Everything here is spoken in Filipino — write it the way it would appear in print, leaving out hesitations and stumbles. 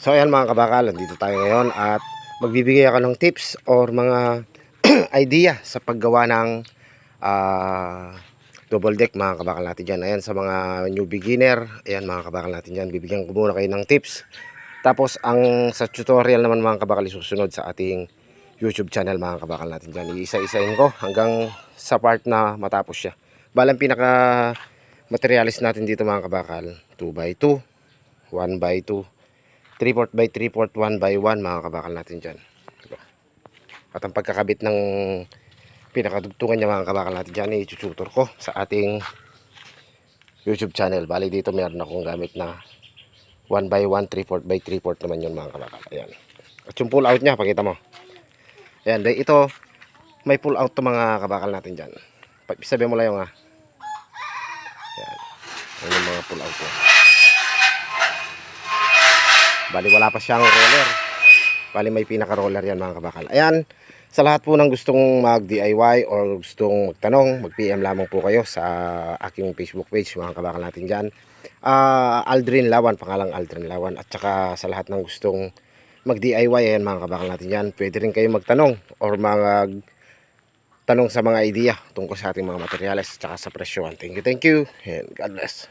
So ayan mga kabakal, dito tayo ngayon at magbibigay ako ng tips or mga idea sa paggawa ng double deck mga kabakal natin dyan. Ayan sa mga new beginner, ayan mga kabakal natin dyan, bibigyan ko muna kayo ng tips. Tapos ang sa tutorial naman mga kabakal susunod sa ating YouTube channel mga kabakal natin dyan. Iisa-isahin ko hanggang sa part na matapos siya. Balang pinaka materialis natin dito mga kabakal, 2x2, 1x2, 3/4 by 3/4, 1 by 1 mga kabakal natin dyan. At ang pagkakabit ng pinakadugtungan niya mga kabakal natin dyan, i-tutor ko sa ating YouTube channel. Bali dito meron akong gamit na 1 by 1, 3/4 by 3/4 naman yun mga kabakal. Ayan. At yung pull out niya, pakita mo. Ayan, ito may pull out to mga kabakal natin dyan. Sabi mo lang yung ayan. Ayan yung mga pull out ko. Bali wala pa siyang roller. Bali may pinaka roller yan mga kabakal. Ayan, sa lahat po ng gustong mag DIY or gustong magtanong, mag PM lamang po kayo sa aking Facebook page mga kabakal natin dyan. Aldrin Lawan, pangalang Aldrin Lawan. At saka sa lahat ng gustong mag DIY, ayan mga kabakal natin dyan, pwede rin kayo magtanong or tanong sa mga idea tungkol sa ating mga materyales at saka sa presyo. Thank you and God bless.